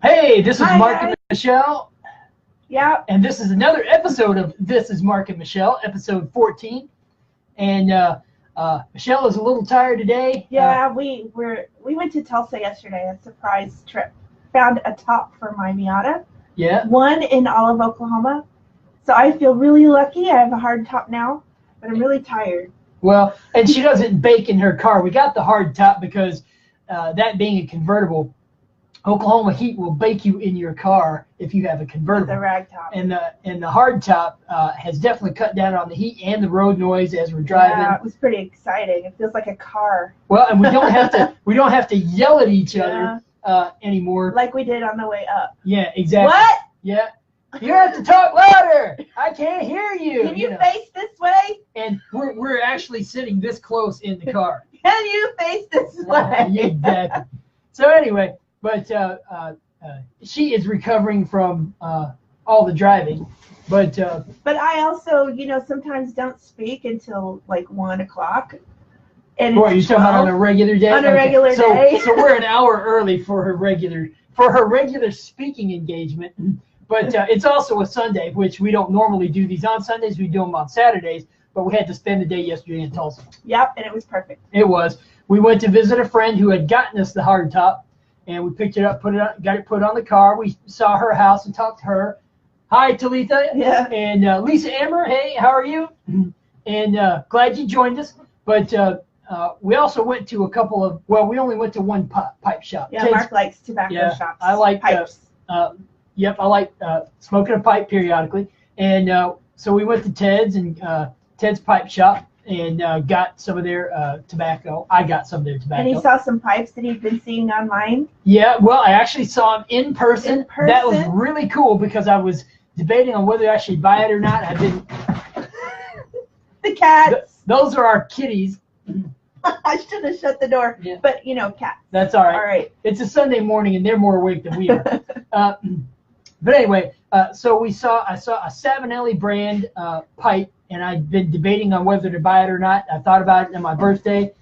Hey, this is Hi, Mark guys. and Michelle, Yeah, and this is another episode of This is Mark and Michelle, episode 14. And Michelle is a little tired today. yeah. We went to Tulsa yesterday, a surprise trip. Found a top for my Miata, Yeah. one in Olive, Oklahoma. So I feel really lucky. I have a hard top now, but I'm really tired. Well, and she doesn't bake in her car. We got the hard top because that being a convertible, Oklahoma heat will bake you in your car if you have a convertible. The rag top. And the hard top has definitely cut down on the heat and the road noise as we're driving. Yeah, it was pretty exciting. It feels like a car. Well, and we don't have to yell at each other anymore. Like we did on the way up. Yeah, exactly. What? Yeah. You have to talk louder. I can't hear you. Can you face this way? And we're actually sitting this close in the car. Can you face this way? Yeah, exactly. So anyway, but she is recovering from all the driving, but I also, sometimes don't speak until like 1 o'clock. And boy, you're talking about on a regular day. On a regular day. So we're an hour early for her regular speaking engagement. But it's also a Sunday, which we don't normally do these on Sundays. We do them on Saturdays. But we had to spend the day yesterday in Tulsa. Yep, and it was perfect. It was. We went to visit a friend who had gotten us the hard top, and we picked it up, got it put on the car. We saw her house and talked to her. Hi, Talitha. Yeah. And Lisa Amber, hey, how are you? And glad you joined us. But we also went to we only went to one pipe shop. Yeah, Mark likes tobacco shops. I like pipes. I like smoking a pipe periodically. And so we went to Ted's pipe shop and got some of their tobacco. I got some of their tobacco. And he saw some pipes that he'd been seeing online. Yeah, well, I actually saw him in person. In person? That was really cool because I was debating on whether I should buy it or not. I didn't. The cats. Those are our kitties. I should have shut the door. Yeah. But, cats. That's all right. All right. It's a Sunday morning and they're more awake than we are. But anyway, so I saw a Savinelli brand pipe, and I'd been debating on whether to buy it or not. I thought about it on my birthday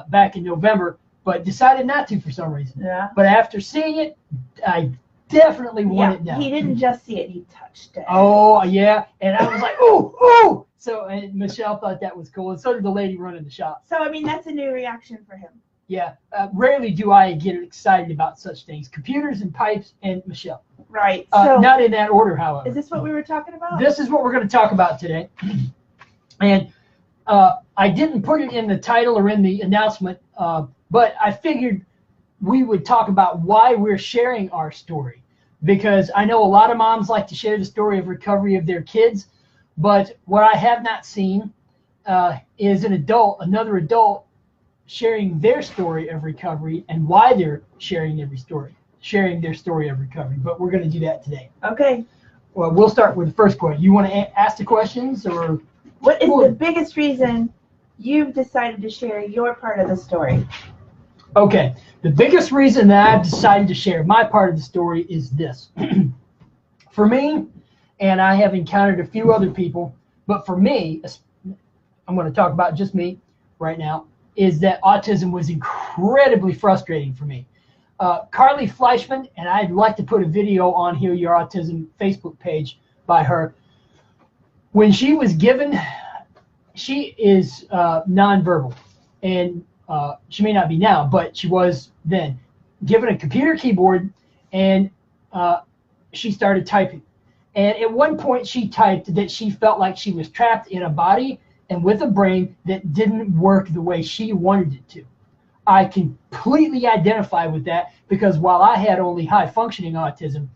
back in November, but decided not to for some reason. Yeah. But after seeing it, I definitely want it now. He didn't just see it, he touched it. Oh, yeah. And I was like, ooh, ooh. So and Michelle thought that was cool, and so did the lady running the shop. So, that's a new reaction for him. Yeah. Rarely do I get excited about such things. Computers and pipes and Michelle. Right. So not in that order, however. Is this what we were talking about? This is what we're going to talk about today. And I didn't put it in the title or in the announcement, but I figured we would talk about why we're sharing our story. Because I know a lot of moms like to share the story of recovery of their kids, but what I have not seen is another adult, sharing their story of recovery and why they're sharing their story of recovery. But we're going to do that today. Okay. Well, we'll start with the first question. You want to ask the questions, or what is the biggest reason you've decided to share your part of the story? Okay. The biggest reason that I've decided to share my part of the story is this. For me, and I have encountered a few other people, but for me, I'm going to talk about just me right now, is that autism was incredibly frustrating for me. Carly Fleischman, and I'd like to put a video on here, your autism Facebook page by her. When she was given, she is nonverbal, and she may not be now, but she was then, given a computer keyboard, and she started typing. And at one point she typed that she felt like she was trapped in a body and with a brain that didn't work the way she wanted it to. I completely identify with that because while I had only high functioning autism,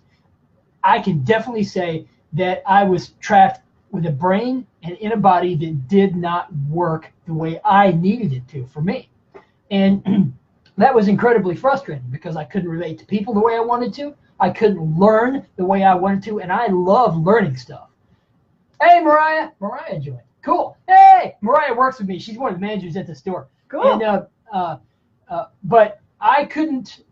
I can definitely say that I was trapped with a brain and in a body that did not work the way I needed it to for me. And that was incredibly frustrating because I couldn't relate to people the way I wanted to. I couldn't learn the way I wanted to, and I love learning stuff. Hey, Mariah joined. Cool. Hey, Mariah works with me. She's one of the managers at the store. Cool. And but I couldn't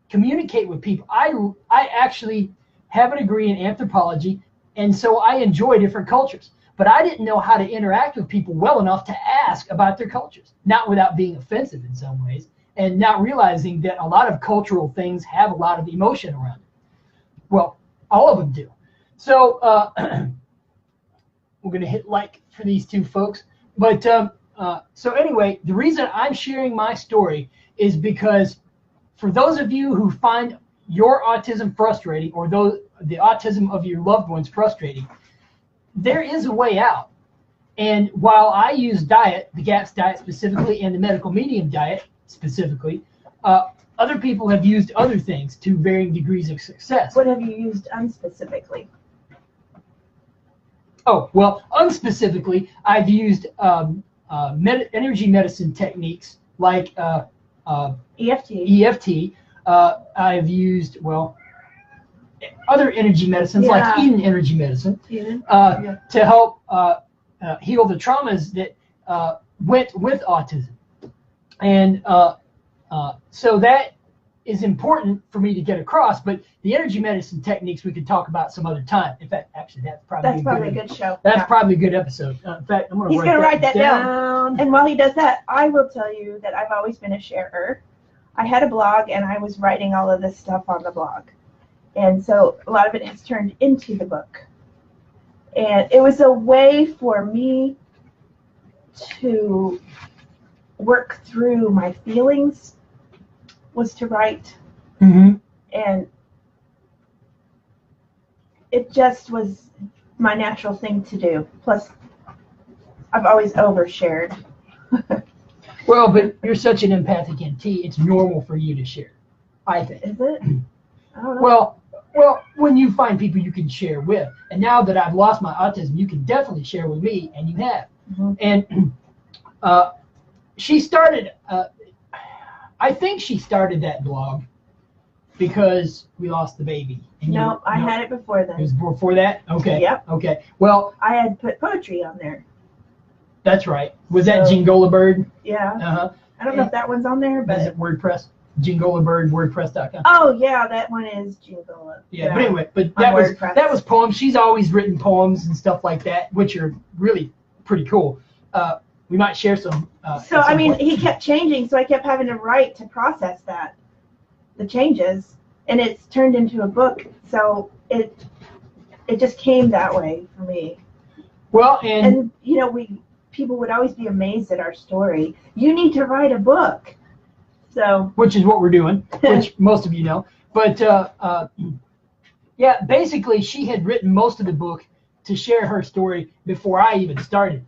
communicate with people. I actually have a degree in anthropology, and so I enjoy different cultures. But I didn't know how to interact with people well enough to ask about their cultures, not without being offensive in some ways. and not realizing that a lot of cultural things have a lot of emotion around it. Well, all of them do. So we're going to hit like for these two folks. But so anyway, the reason I'm sharing my story is because for those of you who find your autism frustrating, or the autism of your loved ones frustrating, there is a way out. And while I use diet, the GAPS diet specifically, and the medical medium diet specifically, other people have used other things to varying degrees of success. What have you used unspecifically? Oh, well, unspecifically, I've used energy medicine techniques like EFT. I've used, well, other energy medicines like Eden energy medicine to help heal the traumas that went with autism. And so that is important for me to get across, but the energy medicine techniques we could talk about some other time. In fact, actually, that's probably a good show. That's probably a good episode. In fact, He's going to write that down. And while he does that, I will tell you that I've always been a sharer. I had a blog, and I was writing all of this stuff on the blog. And so a lot of it has turned into the book. And it was a way for me to work through my feelings, was to write. Mm-hmm. And it just was my natural thing to do. Plus, I've always overshared. Well, but you're such an empathic NT, it's normal for you to share, I think. Is it? I don't know. Well, when you find people you can share with, and now that I've lost my autism, you can definitely share with me, and you have. Mm-hmm. And she started, I think she started that blog because we lost the baby. And I had it before then. It was before that? Okay. Yep. Okay. Well, I had put poetry on there. That's right. Was that Jingola Bird? Yeah. Uh-huh. I don't know if that one's on there, but... Is it WordPress? Jingola Bird, WordPress.com. Oh, yeah, that one is Jingola. Yeah, but anyway, that was poems. She's always written poems and stuff like that, which are really pretty cool. We might share some. So, I mean, he kept changing, so I kept having to write to process the changes, and it's turned into a book, so it just came that way for me. Well, and you know, people would always be amazed at our story. You need to write a book. So, which is what we're doing, which most of you know. But yeah, basically, she had written most of the book to share her story before I even started.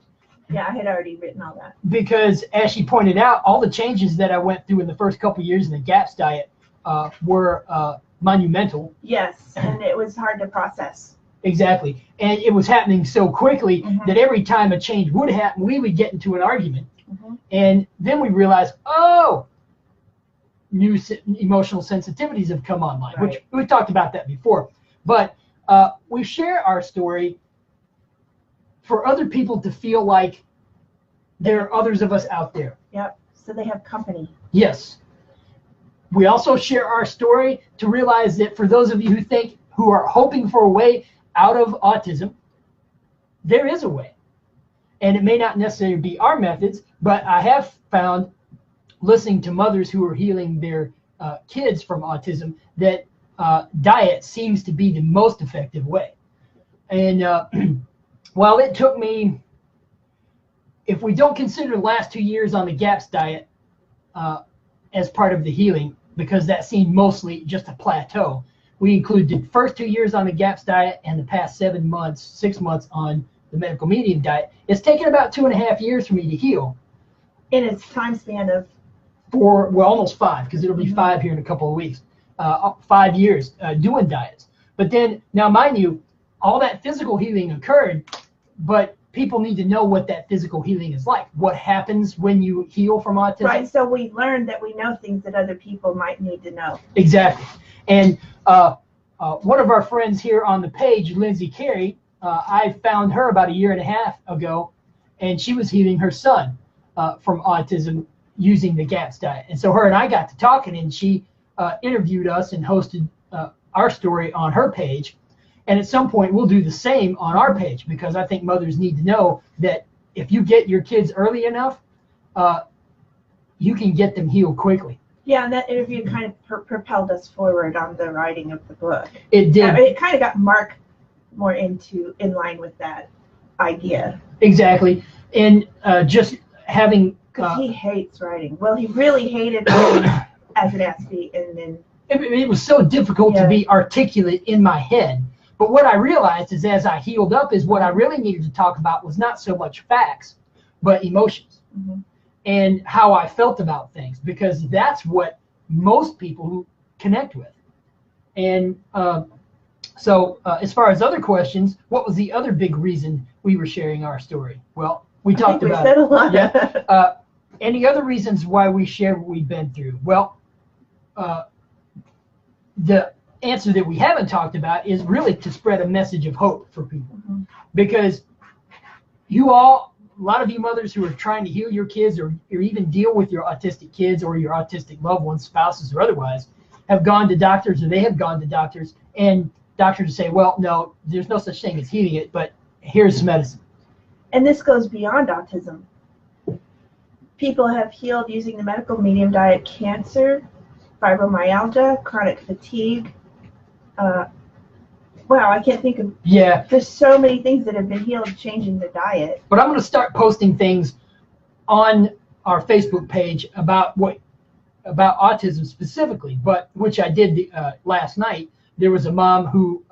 Yeah, I had already written all that. Because, as she pointed out, all the changes that I went through in the first couple of years in the GAPS diet were monumental. Yes, and it was hard to process. Exactly. And it was happening so quickly that every time a change would happen, we would get into an argument. And then we realized, new emotional sensitivities have come online, which we talked about that before. But we share our story for other people to feel like there are others of us out there. Yep, so they have company. Yes. We also share our story to realize that for those of you who are hoping for a way out of autism, there is a way. And it may not necessarily be our methods, but I have found, listening to mothers who are healing their kids from autism, that diet seems to be the most effective way. And while it took me, if we don't consider the last 2 years on the GAPS diet as part of the healing, because that seemed mostly just a plateau, we include the first 2 years on the GAPS diet and the past 6 months on the medical medium diet. It's taken about 2.5 years for me to heal. In its time span of? Almost 5, because it'll be 5 here in a couple of weeks. 5 years doing diets. But then, now mind you, all that physical healing occurred, but people need to know what that physical healing is like. What happens when you heal from autism? Right, so we learned that we know things that other people might need to know. Exactly. And one of our friends here on the page, Lindsay Carey, I found her about 1.5 years ago, and she was healing her son from autism using the GAPS diet. And so her and I got to talking, and she interviewed us and hosted our story on her page. And at some point, we'll do the same on our page, because I think mothers need to know that if you get your kids early enough, you can get them healed quickly. Yeah, and that interview kind of propelled us forward on the writing of the book. It did. It kind of got Mark more in line with that idea. Exactly. And just having... Because he hates writing. Well, he really hated writing as an athlete, and then... It was so difficult to be articulate in my head. But what I realized is as I healed up is what I really needed to talk about was not so much facts, but emotions. Mm-hmm. And how I felt about things, because that's what most people who connect with. And so as far as other questions, what was the other big reason we were sharing our story? Well, we talked about it. A lot. Yeah. Any other reasons why we shared what we've been through? Well, the answer that we haven't talked about is really to spread a message of hope for people. Mm-hmm. Because a lot of you mothers who are trying to heal your kids or even deal with your autistic kids or your autistic loved ones, spouses or otherwise, have gone to doctors, or they have gone to doctors, and doctors say, well, no, there's no such thing as healing it, but here's medicine. And this goes beyond autism. People have healed using the medical medium diet cancer, fibromyalgia, chronic fatigue. Wow, I can't think of... Yeah. There's so many things that have been healed changing the diet. But I'm going to start posting things on our Facebook page about autism specifically, but which I did last night. There was a mom who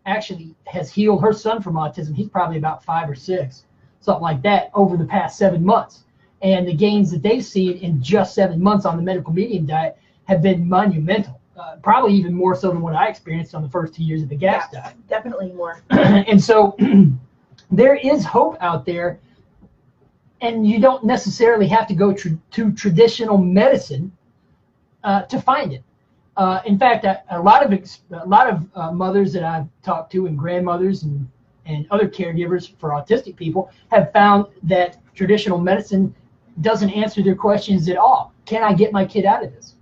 actually has healed her son from autism. He's probably about 5 or 6, something like that, over the past 7 months. And the gains that they've seen in just 7 months on the medical medium diet have been monumental. Probably even more so than what I experienced on the first 2 years of the gas diet. Definitely more. And so there is hope out there, and you don't necessarily have to go to traditional medicine to find it. In fact, a lot of mothers that I've talked to, and grandmothers and other caregivers for autistic people, have found that traditional medicine doesn't answer their questions at all. Can I get my kid out of this?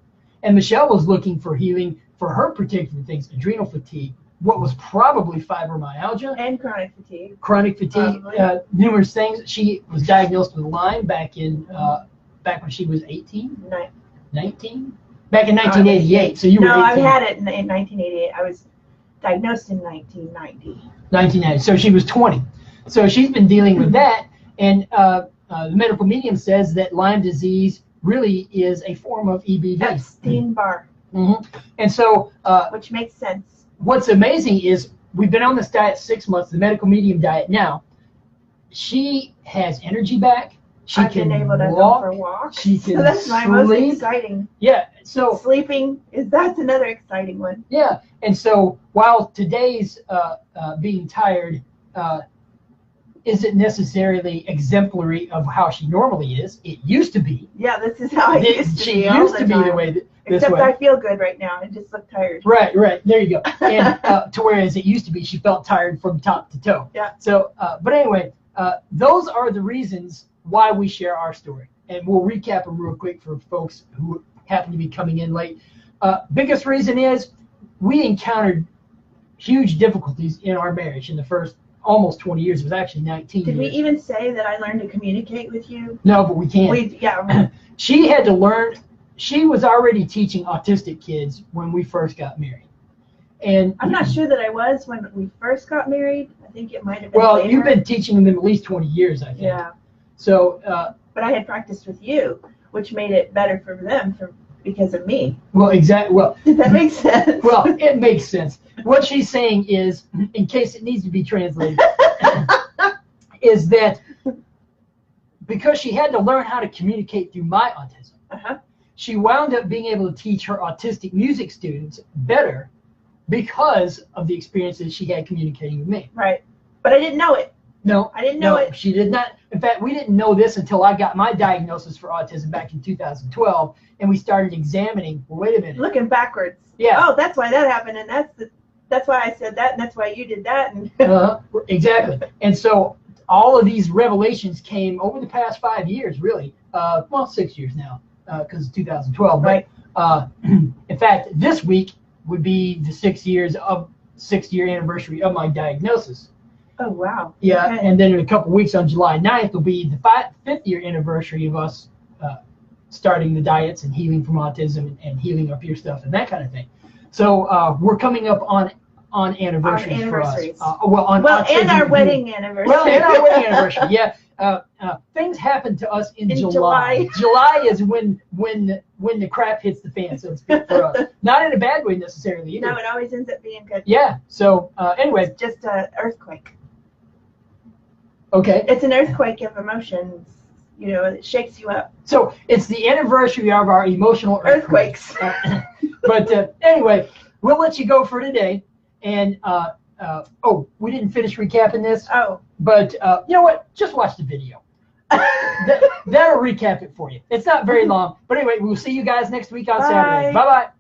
And Michelle was looking for healing for her particular things: adrenal fatigue, what was probably fibromyalgia, and chronic fatigue. Chronic fatigue, numerous things. She was diagnosed with Lyme back when she was 18, 19, back in 1988. So you were 18. No, I had it in 1988. I was diagnosed in 1990. 1990. So she was 20. So she's been dealing with that, and the medical medium says that Lyme disease really is a form of EBV. Epstein-Barr. Mm-hmm. And so... which makes sense. What's amazing is we've been on this diet 6 months, the medical medium diet now. She has energy back. I've been able to go for walks. She can so that's my most exciting. Yeah. So sleeping, that's another exciting one. Yeah. And so while today's being tired isn't necessarily exemplary of how she normally is, it used to be. Yeah, this is how I used to be. She used to be the way this Except way. I feel good right now. I just look tired. Right. There you go. And to whereas it used to be, she felt tired from top to toe. Yeah. So, but anyway, those are the reasons why we share our story. And we'll recap them real quick for folks who happen to be coming in late. Biggest reason is we encountered huge difficulties in our marriage in the first almost 20 years. It was actually 19 Did years. we even say that I learned to communicate with you? No, but we can't. Yeah. She had to learn. She was already teaching autistic kids when we first got married. And I'm not sure that I was when we first got married. I think it might have been later. You've been teaching them at least 20 years, I think. Yeah. So. But I had practiced with you, which made it better for them because of me. Well, exactly. Well, does that make sense? Well, it makes sense. What she's saying is, in case it needs to be translated, is that because she had to learn how to communicate through my autism, she wound up being able to teach her autistic music students better because of the experiences she had communicating with me. Right. But I didn't know it. No, I didn't know it. She did not. In fact, we didn't know this until I got my diagnosis for autism back in 2012, and we started examining. Well, wait a minute. Looking backwards. Yeah. Oh, that's why that happened, and that's why I said that, and that's why you did that. And exactly. And so all of these revelations came over the past 5 years, really. 6 years now, because it's 2012. Right. But in fact, this week would be the 6 year anniversary of my diagnosis. Oh, wow. Yeah, okay. And then in a couple weeks on July 9th will be the 5th year anniversary of us starting the diets and healing from autism and healing up your stuff and that kind of thing. So we're coming up on anniversaries for us. And our wedding anniversary. Well, and our wedding anniversary. Yeah. Things happen to us in July. July is when the crap hits the fan, so to speak, for us. Not in a bad way necessarily either. No, it always ends up being good. Yeah. So anyway, it's just an earthquake. Okay. It's an earthquake of emotions. You know, it shakes you up. So it's the anniversary of our emotional earthquakes. But anyway, we'll let you go for today. And we didn't finish recapping this. Oh. But you know what? Just watch the video. That'll recap it for you. It's not very long. But anyway, we'll see you guys next week on Saturday. Bye-bye.